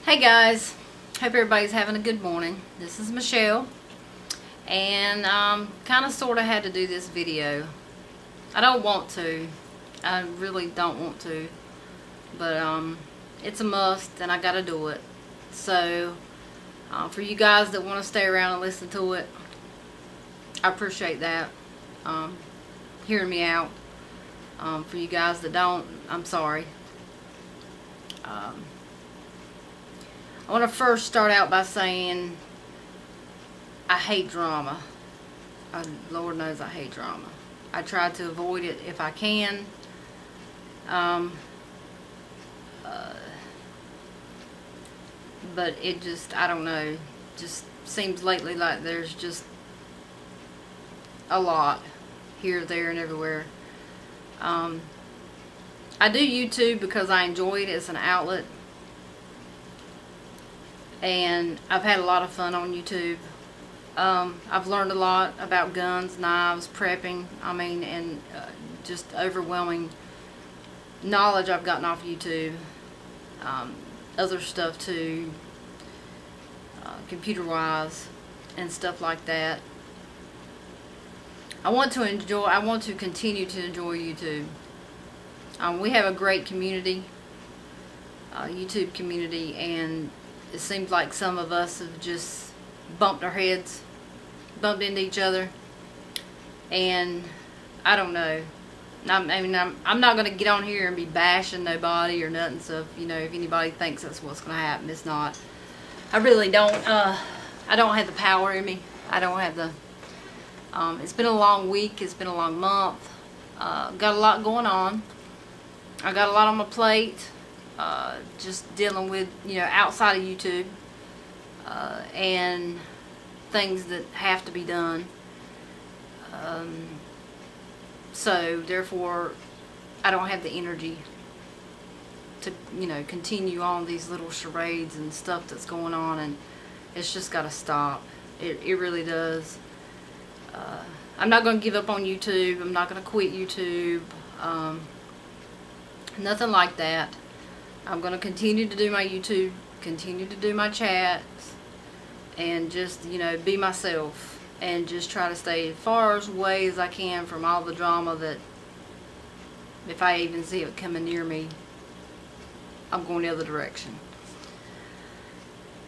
Hey guys, hope everybody's having a good morning. This is Michelle, and kind of sort of had to do this video. I don't want to. I really don't want to, but it's a must and I gotta do it. So for you guys that want to stay around and listen to it, I appreciate that, hearing me out. For you guys that don't, I'm sorry. I want to first start out by saying I hate drama. Lord knows I hate drama. I try to avoid it if I can. But it just, I don't know, just seems lately like there's just a lot here, there, and everywhere. I do YouTube because I enjoy it as an outlet. And I've had a lot of fun on YouTube. I've learned a lot about guns, knives, prepping, and just overwhelming knowledge I've gotten off YouTube. Other stuff too, computer-wise and stuff like that. I want to continue to enjoy YouTube. We have a great community, YouTube community, and it seems like some of us have just bumped into each other, and I don't know. I'm not going to get on here and be bashing nobody or nothing, so if anybody thinks that's what's going to happen, it's not. I really don't. I don't have the power in me. I don't have the, it's been a long week, it's been a long month, got a lot going on. I got a lot on my plate. Just dealing with, outside of YouTube, and things that have to be done. So therefore, I don't have the energy to, continue on these little charades and stuff that's going on, and it's just got to stop. It really does. I'm not going to give up on YouTube. I'm not going to quit YouTube. Nothing like that. I'm going to continue to do my YouTube, continue to do my chats, and just, be myself, and just try to stay as far away as I can from all the drama that, if I even see it coming near me, I'm going the other direction.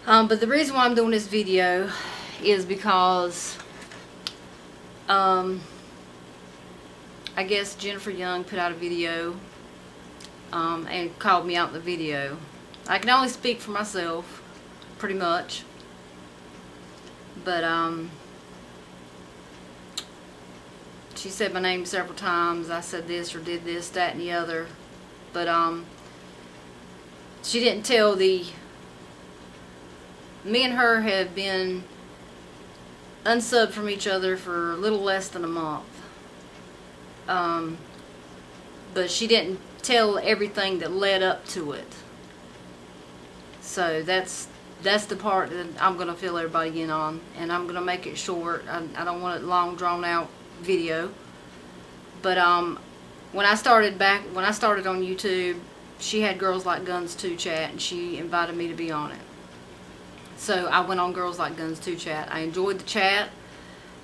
But the reason why I'm doing this video is because, I guess Jennifer Young put out a video, and called me out in the video. I can only speak for myself, pretty much. But, she said my name several times. I said this or did this, that, and the other. But, she didn't tell me and her have been unsubbed from each other for a little less than a month. But she didn't tell everything that led up to it. So that's the part that I'm going to fill everybody in on, and I'm going to make it short. I don't want a long drawn out video. But when I started on YouTube, she had Girls Like Guns 2 chat, and she invited me to be on it. So I went on Girls Like Guns 2 chat. I enjoyed the chat.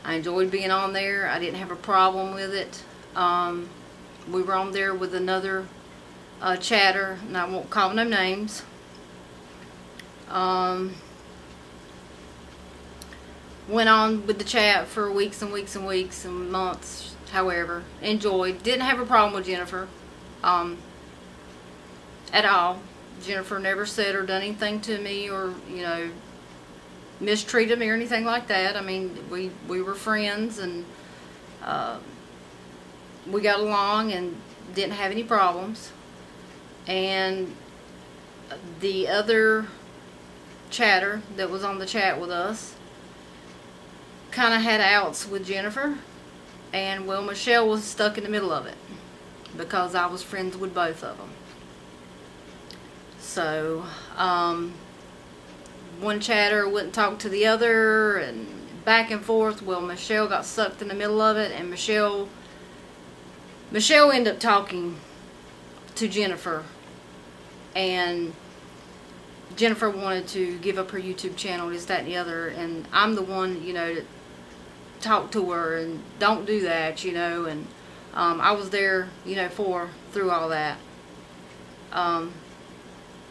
I enjoyed being on there. I didn't have a problem with it. We were on there with another chatter, and I won't call no names. Went on with the chat for weeks and weeks and weeks and months, however. Enjoyed. Didn't have a problem with Jennifer at all. Jennifer never said or done anything to me, or mistreated me or anything like that. I mean, we were friends, and we got along and didn't have any problems. And the other chatter that was on the chat with us kind of had outs with Jennifer, and well, Michelle was stuck in the middle of it because I was friends with both of them. So one chatter wouldn't talk to the other, and back and forth. Well, Michelle got sucked in the middle of it, and Michelle ended up talking to Jennifer, and Jennifer wanted to give up her YouTube channel, this, that, and the other, and I'm the one, you know, that talked to her and don't do that, you know, and I was there, you know, through all that.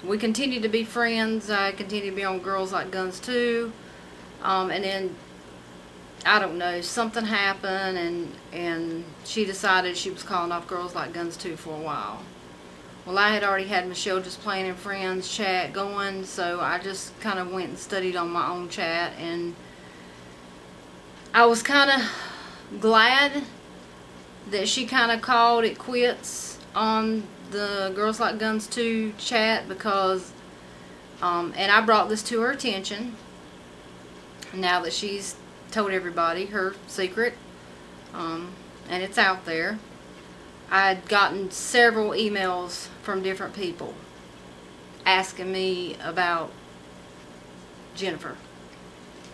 We continued to be friends. I continued to be on Girls Like Guns too, and then I don't know, something happened, and she decided she was calling off Girls Like Guns too for a while. Well, I had already had Michelle Just Playin and Friends chat going, so I just kind of went and studied on my own chat, and I was kind of glad that she kind of called it quits on the Girls Like Guns 2 chat, because and I brought this to her attention now that she's told everybody her secret, and it's out there. I'd gotten several emails from different people asking me about Jennifer,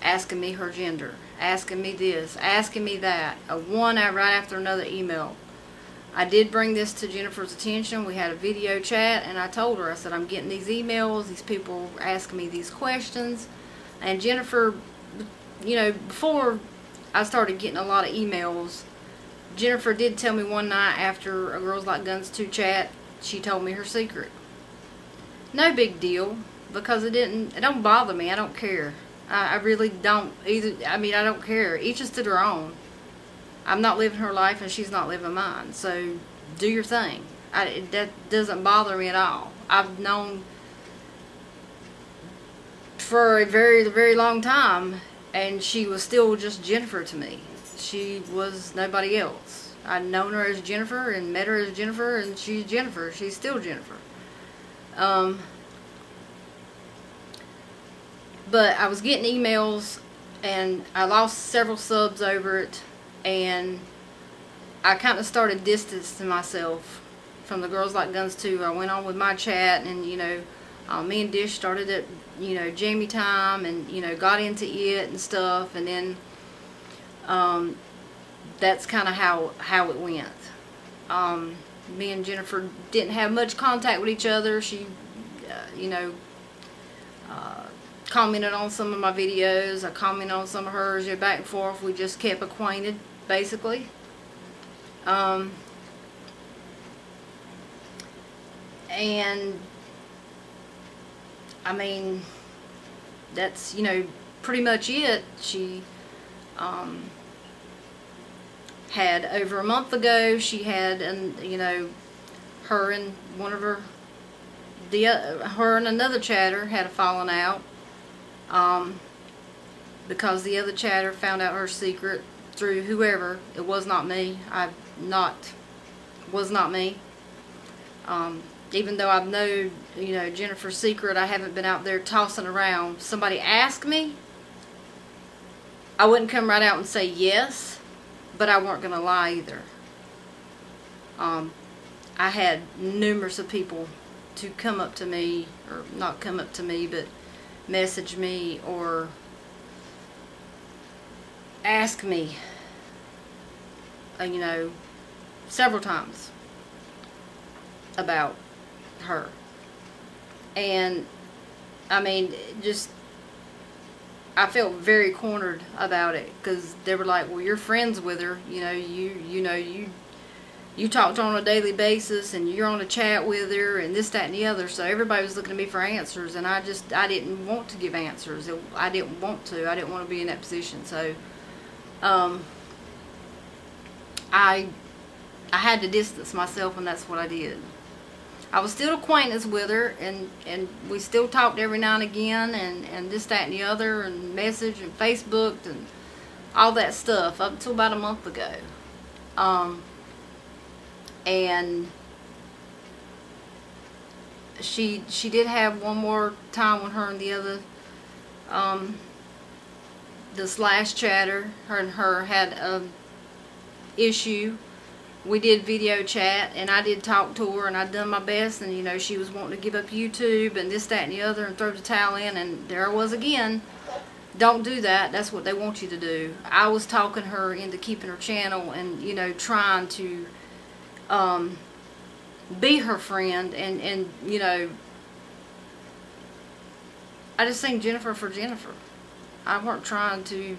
asking me her gender, asking me this, asking me that, one right after another email. I did bring this to Jennifer's attention. We had a video chat, and I told her, I said, I'm getting these emails, these people asking me these questions. And Jennifer, you know, before I started getting a lot of emails, Jennifer did tell me one night after a Girls Like Guns 2 chat, she told me her secret. No big deal, because it don't bother me. I don't care. I really don't either. I mean, I don't care. Each is to their own. I'm not living her life, and she's not living mine. So do your thing. That doesn't bother me at all. I've known for a very, very long time, and she was still just Jennifer to me. She was nobody else. I'd known her as Jennifer and met her as Jennifer, and she's Jennifer. She's still Jennifer. But I was getting emails, and I lost several subs over it, and I kind of started distancing myself from the Girls Like Guns 2. I went on with my chat, and, you know, me and Dish started at, you know, Jamie time, and, you know, got into it and stuff, and then that's kind of how it went. Me and Jennifer didn't have much contact with each other. She, you know, commented on some of my videos. I commented on some of hers. You know, back and forth. We just kept acquainted, basically. And I mean, that's, you know, pretty much it. She had, over a month ago, she had, you know, her and one of her and another chatter had a falling out, because the other chatter found out her secret through whoever. It was not me. Was not me. Even though I know, you know, Jennifer's secret, I haven't been out there tossing around. If somebody asked me, I wouldn't come right out and say yes, but I weren't going to lie either. I had numerous of people to come up to me, or not come up to me, but message me or ask me, you know, several times about her. And I mean, just, I felt very cornered about it, because they were like, well, you're friends with her, you know, you talk to her on a daily basis, and you're on a chat with her, and this, that, and the other. So everybody was looking at me for answers, and I didn't want to give answers. I didn't want to. I didn't want to be in that position. So I had to distance myself, and that's what I did. I was still acquaintance with her, and we still talked every now and again, and this, that, and the other, and message and Facebooked and all that stuff up until about a month ago. And she did have one more time when her and the other, this last chatter, her and her had an issue. We did video chat, and I did talk to her, and I done my best, and, you know, she was wanting to give up YouTube and this, that, and the other, and throw the towel in, and there I was again. Don't do that. That's what they want you to do. I was talking her into keeping her channel, and, you know, trying to be her friend, and you know, I just seen Jennifer for Jennifer. I weren't trying to.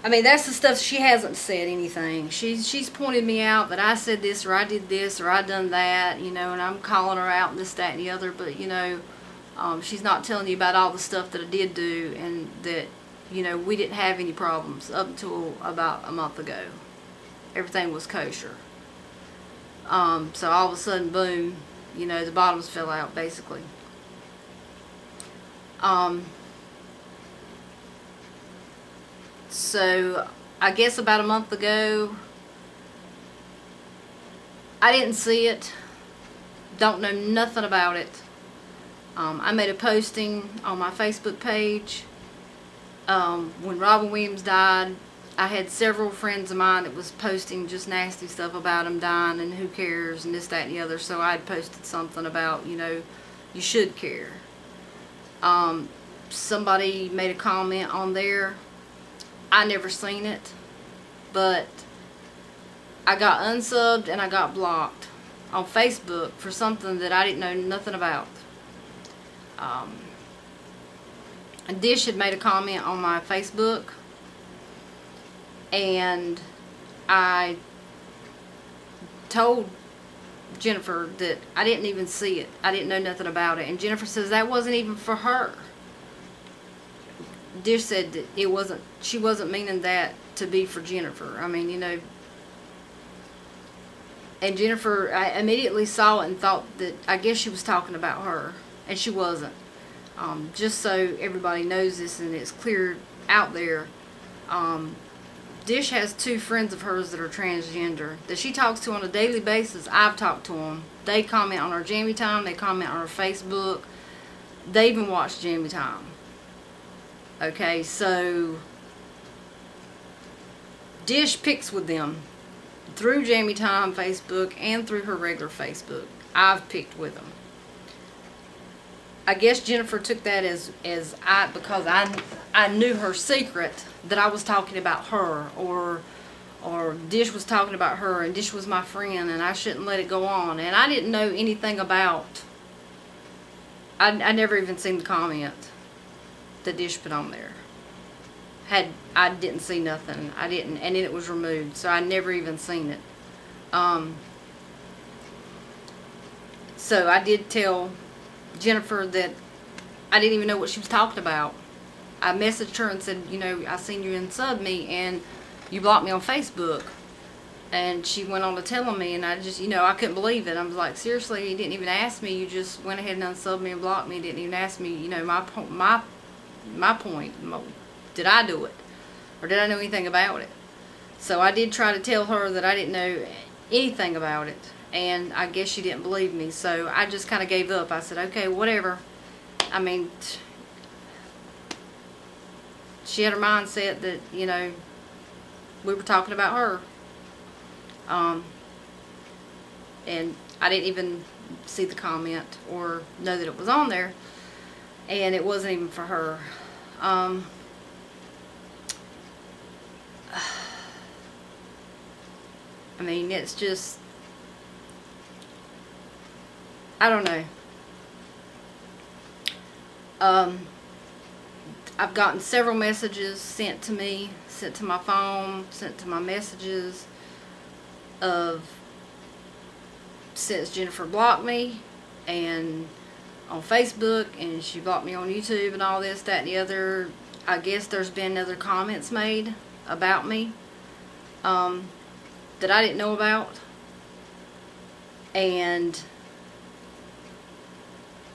I mean, that's the stuff. She hasn't said anything. She's pointed me out that I said this, or I did this, or I done that, you know, and I'm calling her out and this, that, and the other. But, you know, she's not telling you about all the stuff that I did do, and that, you know, we didn't have any problems up until about a month ago. Everything was kosher. So all of a sudden, boom, you know, the bottoms fell out, basically. So I guess about a month ago, I didn't see it, don't know nothing about it. I made a posting on my Facebook page. When Robin Williams died, I had several friends of mine that was posting just nasty stuff about him dying and who cares and this, that, and the other. So I had posted something about, you know, you should care. Somebody made a comment on there. I never seen it, but I got unsubbed and I got blocked on Facebook for something that I didn't know nothing about. Dish had made a comment on my Facebook, and I told Jennifer that I didn't even see it. I didn't know nothing about it. And Jennifer says that wasn't even for her. Dish said that it wasn't, she wasn't meaning that to be for Jennifer. I mean, you know. And Jennifer, I immediately saw it and thought that, I guess she was talking about her. And she wasn't. Just so everybody knows this and it's clear out there, Dish has 2 friends of hers that are transgender that she talks to on a daily basis. I've talked to them. They comment on her Jammy Time. They comment on her Facebook. They even watch Jammy Time. Okay, so Dish picks with them through Jammy Time Facebook and through her regular Facebook. I've picked with them. I guess Jennifer took that as because I knew her secret that I was talking about her, or Dish was talking about her, and Dish was my friend, and I shouldn't let it go on. And I didn't know anything about. I never even seen the comment that Dish put on there. I didn't see nothing. I didn't, and then it was removed, so I never even seen it. So I did tell Jennifer that I didn't even know what she was talking about. I messaged her and said, you know, I seen you unsub me and you blocked me on Facebook. And she went on to telling me, and I just, you know, I couldn't believe it. I was like, seriously, you didn't even ask me. You just went ahead and unsubbed me and blocked me. You didn't even ask me, you know, my point. Did I do it? Or did I know anything about it? So I did try to tell her that I didn't know anything about it. And I guess she didn't believe me. So I just kind of gave up. I said, okay, whatever. I mean, she had her mindset that, you know, we were talking about her. And I didn't even see the comment or know that it was on there. And it wasn't even for her. I mean, it's just, I don't know. I've gotten several messages sent to me, sent to my phone, sent to my messages of, since Jennifer blocked me, and on Facebook, and she blocked me on YouTube and all this, that, and the other. I guess there's been other comments made about me that I didn't know about, and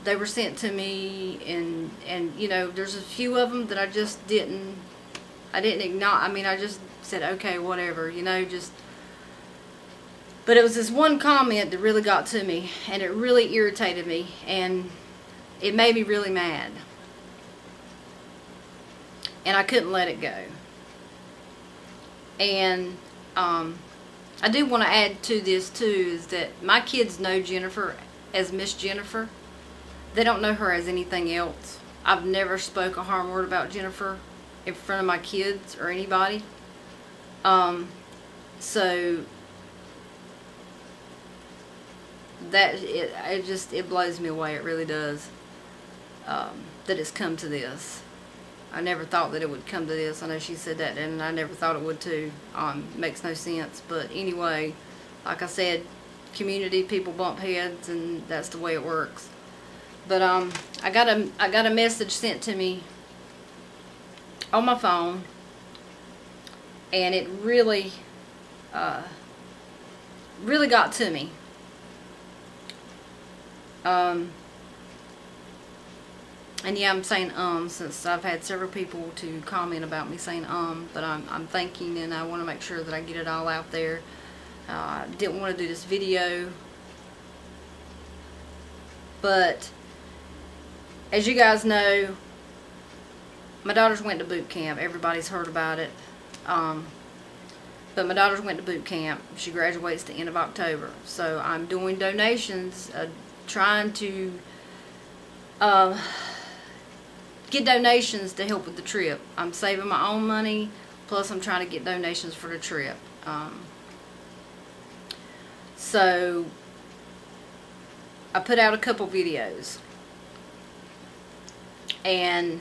they were sent to me, and you know, there's a few of them that I just didn't acknowledge. I mean, I just said, okay, whatever, you know, just. But it was this one comment that really got to me, and it really irritated me, and it made me really mad. And I couldn't let it go. And I do want to add to this too, is that my kids know Jennifer as Miss Jennifer. They don't know her as anything else. I've never spoke a harm word about Jennifer in front of my kids or anybody. So that it blows me away. It really does. that it's come to this. I never thought that it would come to this. I know she said that, and I never thought it would too. Makes no sense. But anyway, like I said, community, people bump heads, and that's the way it works. But I got a message sent to me on my phone, and it really really got to me. And yeah, I'm saying since I've had several people to comment about me saying but I'm thinking, and I want to make sure that I get it all out there. I didn't want to do this video, but as you guys know, my daughters went to boot camp. Everybody's heard about it. But my daughters went to boot camp. She graduates the end of October. So I'm doing donations, trying to get donations to help with the trip. I'm saving my own money, plus I'm trying to get donations for the trip. So I put out a couple videos, and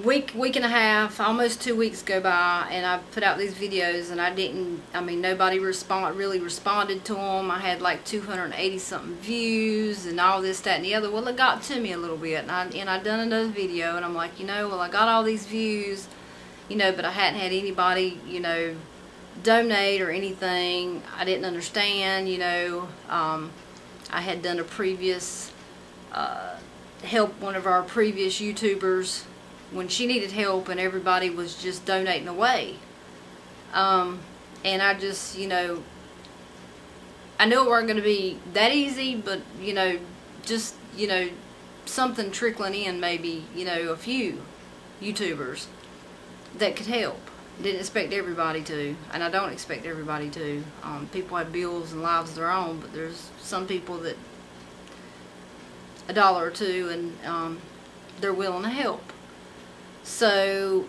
week and a half, almost 2 weeks go by, and I put out these videos, and nobody really responded to them. I had like 280 something views and all this, that, and the other. Well, it got to me a little bit, and I done another video, and I'm like, well, I got all these views, but I hadn't had anybody, donate or anything. I didn't understand, I had done a previous, help one of our previous YouTubers when she needed help, and everybody was just donating away. And I just, I knew it weren't going to be that easy, but, just, something trickling in, maybe, a few YouTubers that could help. Didn't expect everybody to, and I don't expect everybody to. People have bills and lives of their own, but there's some people that $1 or $2, and they're willing to help. So,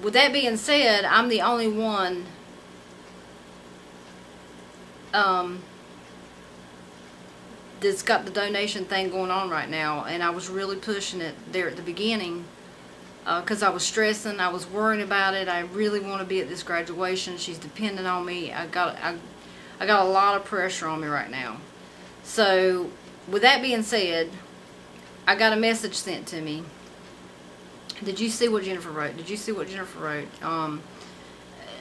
with that being said, I'm the only one that's got the donation thing going on right now, and I was really pushing it there at the beginning because I was stressing, I was worrying about it. I really want to be at this graduation. She's dependent on me. I got a lot of pressure on me right now. So, with that being said, I got a message sent to me. Did you see what Jennifer wrote? Did you see what Jennifer wrote?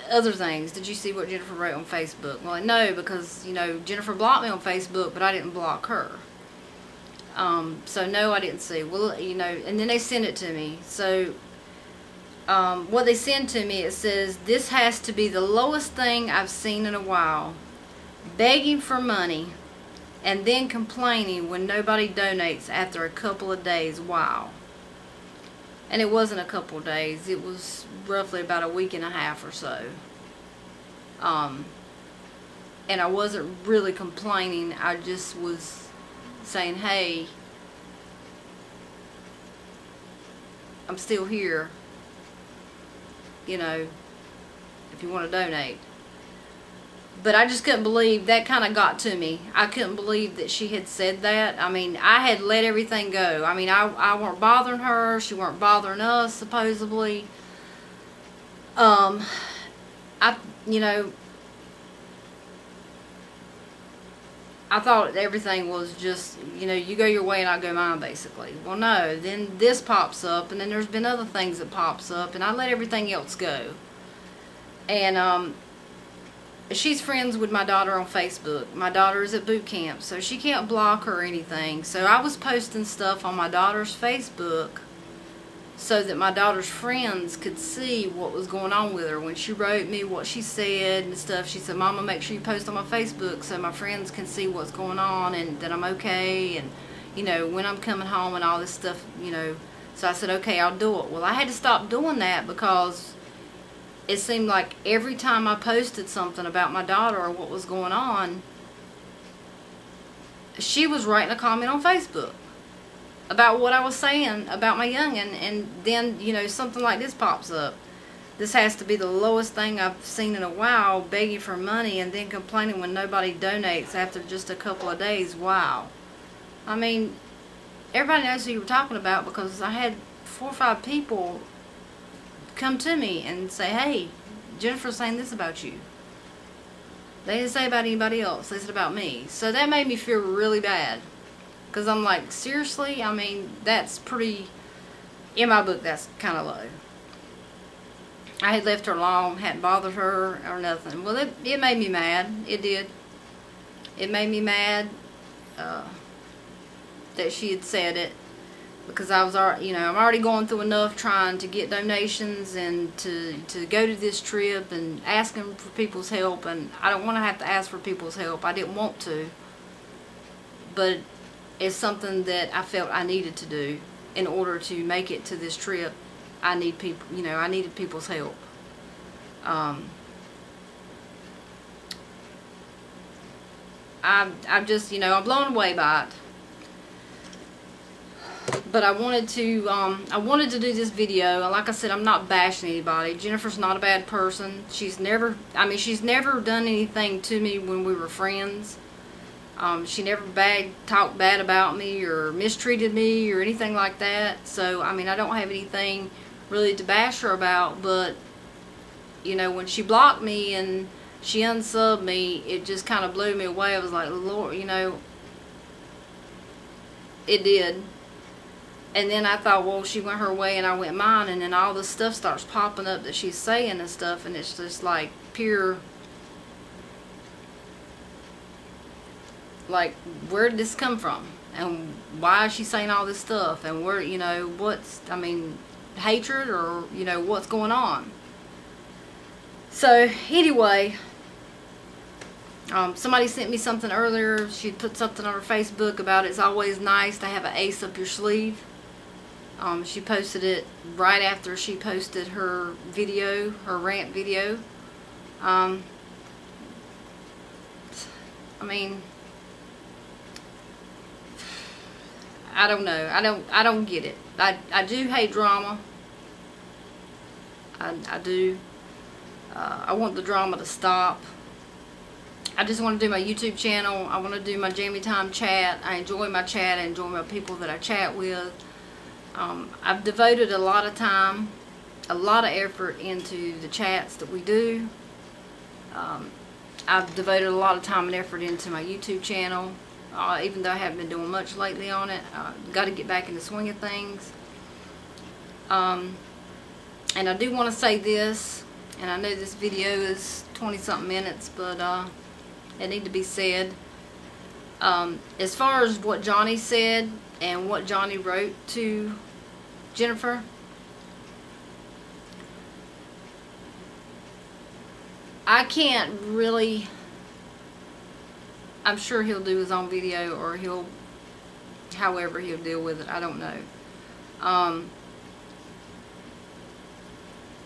Other things. Did you see what Jennifer wrote on Facebook? Well, no, because, Jennifer blocked me on Facebook, but I didn't block her. So, no, I didn't see. Well, and then they sent it to me. So, what they send to me, it says, "This has to be the lowest thing I've seen in a while. Begging for money and then complaining when nobody donates after a couple of days. Wow." And it wasn't a couple of days. It was roughly about a week and a half or so. And I wasn't really complaining. I just was saying, hey, I'm still here. If you want to donate. But I just couldn't believe, that kind of got to me. I couldn't believe that she had said that. I had let everything go. I weren't bothering her. She weren't bothering us, supposedly. I thought everything was just, you go your way and I go mine, basically. Well, no. Then this pops up, and then there's been other things that pops up, and I let everything else go. And, she's friends with my daughter on Facebook. My daughter is at boot camp, so she can't block her or anything. So I was posting stuff on my daughter's Facebook so that my daughter's friends could see what was going on with her. When she wrote me what she said and stuff, she said, "Mama, make sure you post on my Facebook so my friends can see what's going on and that I'm okay, and, when I'm coming home and all this stuff, So I said, okay, I'll do it. Well, I had to stop doing that because it seemed like every time I posted something about my daughter or what was going on, she was writing a comment on Facebook about what I was saying about my youngin', and then, something like this pops up. This has to be the lowest thing I've seen in a while, begging for money and then complaining when nobody donates after just a couple of days. Wow. everybody knows who you were talking about, because I had 4 or 5 people come to me and say, hey, Jennifer's saying this about you. They didn't say about anybody else. They said about me. So that made me feel really bad. Because I'm like, seriously? I mean, that's pretty, in my book, that's kind of low. I had left her alone, hadn't bothered her or nothing. Well, it made me mad. It did. It made me mad that she had said it. Because I was already, I'm already going through enough trying to get donations and to go to this trip and asking for people's help. And I don't want to have to ask for people's help. I didn't want to. But it's something that I felt I needed to do in order to make it to this trip. I need people, I needed people's help. I'm just, I'm blown away by it. But I wanted to do this video, and like I said, I'm not bashing anybody. Jennifer's not a bad person. She's never done anything to me when we were friends. She never talked bad about me or mistreated me or anything like that. So, I don't have anything really to bash her about, but, when she blocked me and she unsubbed me, it just kind of blew me away. I was like, Lord, it did. And then I thought, well, she went her way and I went mine, and then all this stuff starts popping up that she's saying and stuff, and it's just like pure, like, where did this come from? And why is she saying all this stuff? And where, what's, hatred, or, what's going on? So, anyway, somebody sent me something earlier. She put something on her Facebook about it's always nice to have an ace up your sleeve. She posted it right after she posted her video, her rant video. I don't know. I don't get it. I do hate drama. I do. I want the drama to stop. I just want to do my YouTube channel. I want to do my Jamie Time chat. I enjoy my chat. I enjoy my people that I chat with. I've devoted a lot of time, a lot of effort into the chats that we do. I've devoted a lot of time and effort into my YouTube channel, even though I haven't been doing much lately on it. Got to get back in the swing of things. And I do want to say this, and I know this video is 20-something minutes, but it needs to be said. As far as what Johnny said and what Johnny wrote to Jennifer, I can't really, I'm sure he'll do his own video, or however he'll deal with it, I don't know.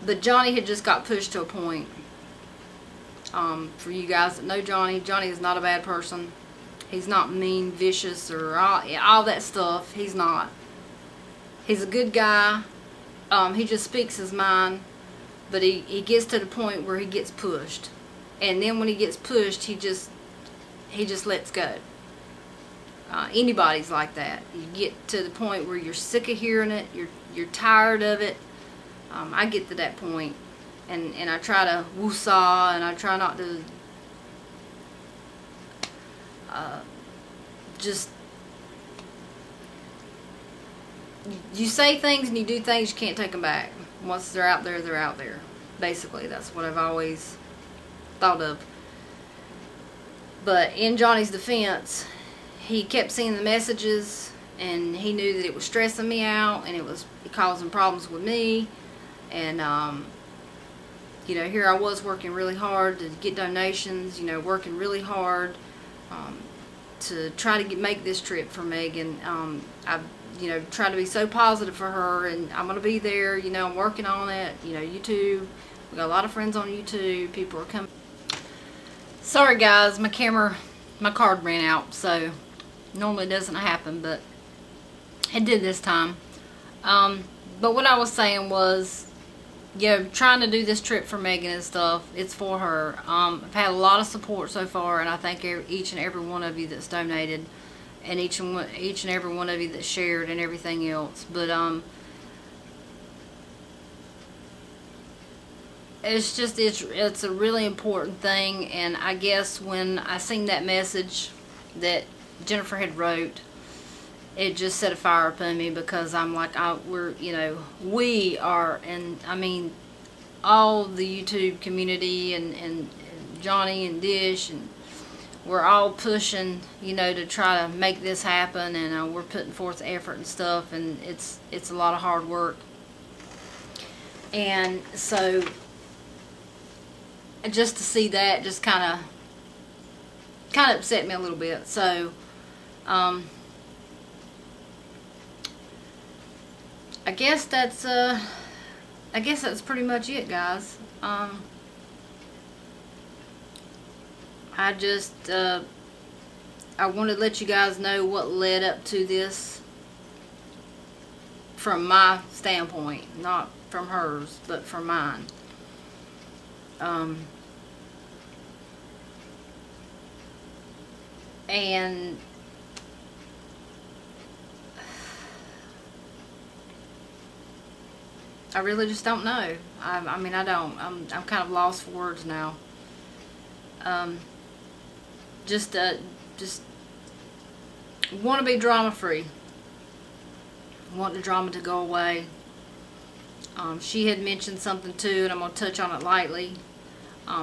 But Johnny had just got pushed to a point. For you guys that know Johnny, Johnny is not a bad person. He's not mean, vicious, or all that stuff. He's not. He's a good guy. He just speaks his mind. But he gets to the point where he gets pushed. And then when he gets pushed, he just lets go. Anybody's like that. You get to the point where you're sick of hearing it. You're tired of it. I get to that point. And I try to woo-saw, and I try not to just, you say things and you do things, you can't take them back. Once they're out there, they're out there. Basically, that's what I've always thought of. But in Johnny's defense, he kept seeing the messages, and he knew that it was stressing me out, and it was causing problems with me. And here I was working really hard to get donations, working really hard to try to make this trip for Megan. I've, tried to be so positive for her, and I'm going to be there, I'm working on it, YouTube. We got a lot of friends on YouTube. People are coming. Sorry guys, my card ran out, so normally it doesn't happen, but it did this time. But what I was saying was, trying to do this trip for Megan and stuff, it's for her. I've had a lot of support so far, and I thank each and every one of you that's donated. and each and every one of you that shared and everything else. But it's a really important thing. And I guess when I seen that message that Jennifer had wrote, it just set a fire upon me, because I'm like, we are, and I mean, all the YouTube community and Johnny and Dish, and we're all pushing, to try to make this happen, and we're putting forth effort and stuff, and it's a lot of hard work. And so just to see that just kind of upset me a little bit. So I guess that's pretty much it, guys. I just I wanted to let you guys know what led up to this from my standpoint, not from hers, but from mine. And I really just don't know. I mean, I don't. I'm kind of lost for words now. Just want to be drama free. Want the drama to go away. She had mentioned something too, and I'm going to touch on it lightly.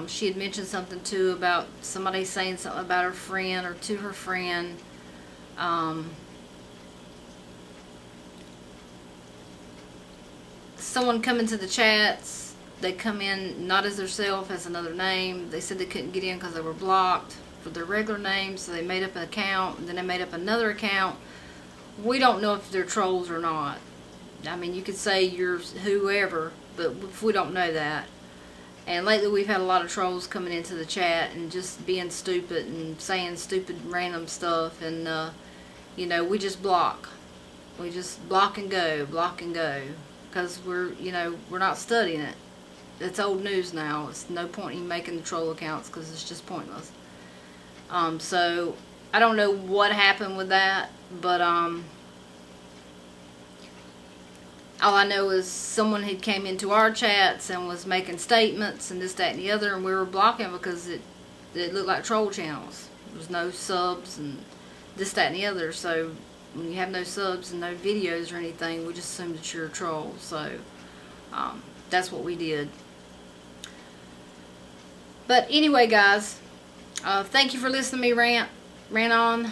She had mentioned something too about somebody saying something about her friend, or to her friend. Someone come into the chats. They come in not as theirself, as another name. They said they couldn't get in because they were blocked for their regular name, so they made up an account, and then they made up another account. We don't know if they're trolls or not. I mean, you could say you're whoever, but we don't know that. And lately we've had a lot of trolls coming into the chat and just being stupid and saying stupid random stuff, and we just block. We just block and go, because we're not studying it. It's old news now. It's no point in making the troll accounts, because it's just pointless. So I don't know what happened with that, but all I know is someone had came into our chats and was making statements and this, that, and the other, and we were blocking because it looked like troll channels. There was no subs and this, that, and the other. So when you have no subs and no videos or anything, we just assume that you're a troll. So that's what we did. But anyway, guys, thank you for listening to me rant on,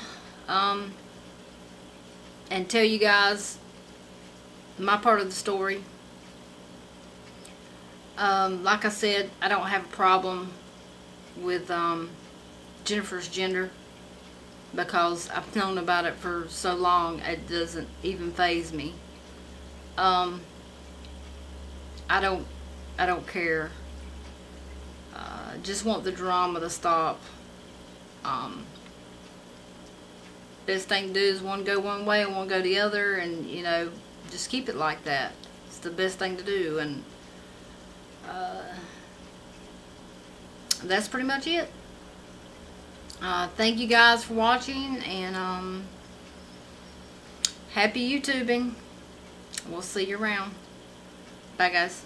and tell you guys my part of the story. Like I said, I don't have a problem with Jennifer's gender, because I've known about it for so long, it doesn't even faze me. I don't care. Just want the drama to stop. Best thing to do is one go one way and one go the other, and just keep it like that. It's the best thing to do, and that's pretty much it. Thank you guys for watching, and happy YouTubing. We'll see you around. Bye, guys.